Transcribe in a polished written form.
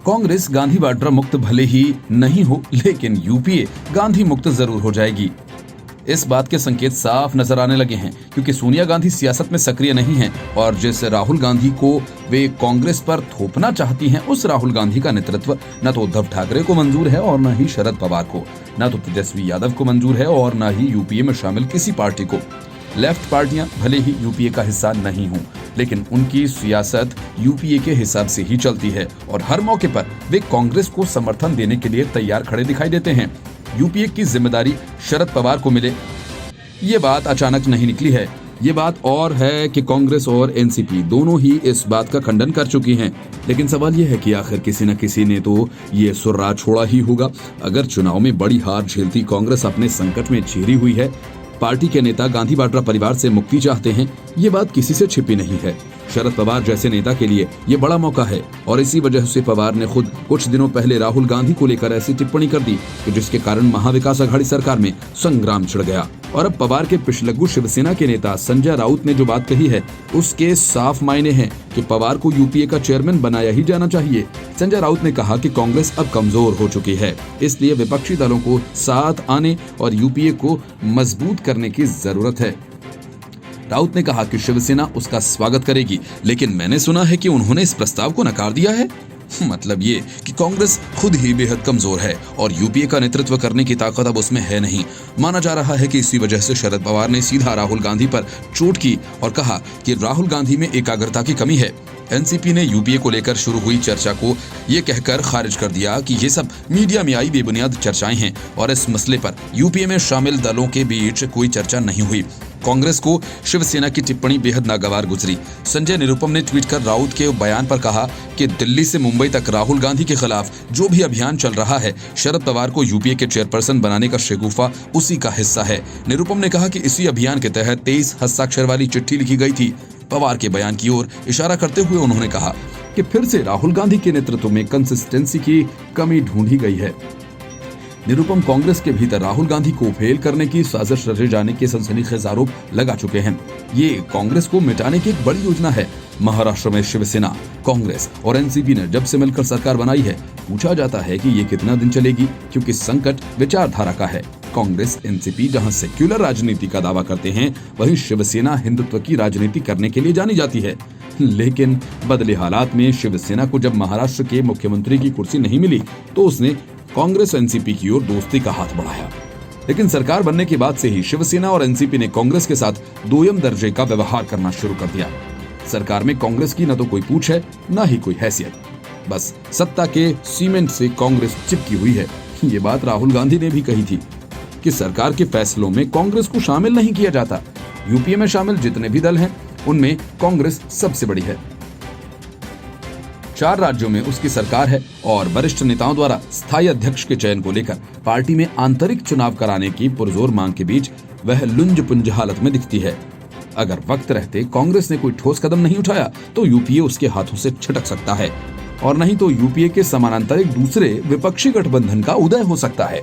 कांग्रेस गांधी वाड्रा मुक्त भले ही नहीं हो, लेकिन यूपीए गांधी मुक्त जरूर हो जाएगी। इस बात के संकेत साफ नजर आने लगे हैं, क्योंकि सोनिया गांधी सियासत में सक्रिय नहीं हैं और जिस राहुल गांधी को वे कांग्रेस पर थोपना चाहती हैं, उस राहुल गांधी का नेतृत्व न तो उद्धव ठाकरे को मंजूर है और न ही शरद पवार को, न तो तेजस्वी यादव को मंजूर है और न ही यूपीए में शामिल किसी पार्टी को। लेफ्ट पार्टियां भले ही यूपीए का हिस्सा नहीं हों, लेकिन उनकी सियासत यूपीए के हिसाब से ही चलती है और हर मौके पर वे कांग्रेस को समर्थन देने के लिए तैयार खड़े दिखाई देते हैं। यूपीए की जिम्मेदारी शरद पवार को मिले, ये बात अचानक नहीं निकली है। ये बात और है कि कांग्रेस और एनसीपी दोनों ही इस बात का खंडन कर चुकी हैं। लेकिन सवाल यह है कि आखिर किसी न किसी ने तो ये सुर्रा छोड़ा ही होगा। अगर चुनाव में बड़ी हार झेलती कांग्रेस अपने संकट में घिरी हुई है, पार्टी के नेता गांधी वाड्रा परिवार से मुक्ति चाहते हैं, ये बात किसी से छिपी नहीं है। शरद पवार जैसे नेता के लिए ये बड़ा मौका है और इसी वजह से पवार ने खुद कुछ दिनों पहले राहुल गांधी को लेकर ऐसी टिप्पणी कर दी कि जिसके कारण महाविकास अघाड़ी सरकार में संग्राम छिड़ गया। और अब पवार के पिछलग्गू शिवसेना के नेता संजय राउत ने जो बात कही है, उसके साफ मायने हैं कि पवार को यूपीए का चेयरमैन बनाया ही जाना चाहिए। संजय राउत ने कहा कि कांग्रेस अब कमजोर हो चुकी है, इसलिए विपक्षी दलों को साथ आने और यूपीए को मजबूत करने की जरूरत है। राउत ने कहा कि शिवसेना उसका स्वागत करेगी, लेकिन मैंने सुना है कि उन्होंने इस प्रस्ताव को नकार दिया है। मतलब ये कि कांग्रेस खुद ही बेहद कमजोर है और यूपीए का नेतृत्व करने की ताकत अब उसमें है नहीं। माना जा रहा है कि इसी वजह से शरद पवार ने सीधा राहुल गांधी पर चोट की और कहा कि राहुल गांधी में एकाग्रता की कमी है। एनसीपी ने यूपीए को लेकर शुरू हुई चर्चा को ये कहकर खारिज कर दिया कि ये सब मीडिया में आई बेबुनियाद चर्चाएं हैं और इस मसले पर यूपीए में शामिल दलों के बीच कोई चर्चा नहीं हुई। कांग्रेस को शिवसेना की टिप्पणी बेहद नागवार गुजरी। संजय निरुपम ने ट्वीट कर राउत के बयान पर कहा कि दिल्ली से मुंबई तक राहुल गांधी के खिलाफ जो भी अभियान चल रहा है, शरद पवार को यूपीए के चेयरपर्सन बनाने का शेगुफा उसी का हिस्सा है। निरुपम ने कहा कि इसी अभियान के तहत 23 हस्ताक्षर वाली चिट्ठी लिखी गई थी। पवार के बयान की ओर इशारा करते हुए उन्होंने कहा कि फिर से राहुल गांधी के नेतृत्व में कंसिस्टेंसी की कमी ढूंढी गई है। निरुपम कांग्रेस के भीतर राहुल गांधी को फेल करने की साजिश रचे जाने के सनसनीखेज आरोप लगा चुके हैं। ये कांग्रेस को मिटाने की एक बड़ी योजना है। महाराष्ट्र में शिवसेना, कांग्रेस और एनसीपी ने जब से मिलकर सरकार बनाई है, पूछा जाता है कि ये कितना दिन चलेगी, क्योंकि संकट विचारधारा का है। कांग्रेस एनसीपी जहां सेक्युलर राजनीति का दावा करते हैं, वहीं शिवसेना हिंदुत्व की राजनीति करने के लिए जानी जाती है। लेकिन बदले हालात में शिवसेना को जब महाराष्ट्र के मुख्यमंत्री की कुर्सी नहीं मिली, तो उसने कांग्रेस एनसीपी की ओर दोस्ती का हाथ बढ़ाया। लेकिन सरकार बनने के बाद से ही शिवसेना और एनसीपी ने कांग्रेस के साथ दोयम दर्जे का व्यवहार करना शुरू कर दिया। सरकार में कांग्रेस की न तो कोई पूछ है, न ही कोई हैसियत। बस सत्ता के सीमेंट से कांग्रेस चिपकी हुई है। ये बात राहुल गांधी ने भी कही थी कि सरकार के फैसलों में कांग्रेस को शामिल नहीं किया जाता। यूपीए में शामिल जितने भी दल हैं, उनमें कांग्रेस सबसे बड़ी है। 4 राज्यों में उसकी सरकार है और वरिष्ठ नेताओं द्वारा स्थायी अध्यक्ष के चयन को लेकर पार्टी में आंतरिक चुनाव कराने की पुरजोर मांग के बीच वह लुंज-पुंज हालत में दिखती है। अगर वक्त रहते कांग्रेस ने कोई ठोस कदम नहीं उठाया, तो यूपीए उसके हाथों से छिटक सकता है और नहीं तो यूपीए के समानांतर एक दूसरे विपक्षी गठबंधन का उदय हो सकता है।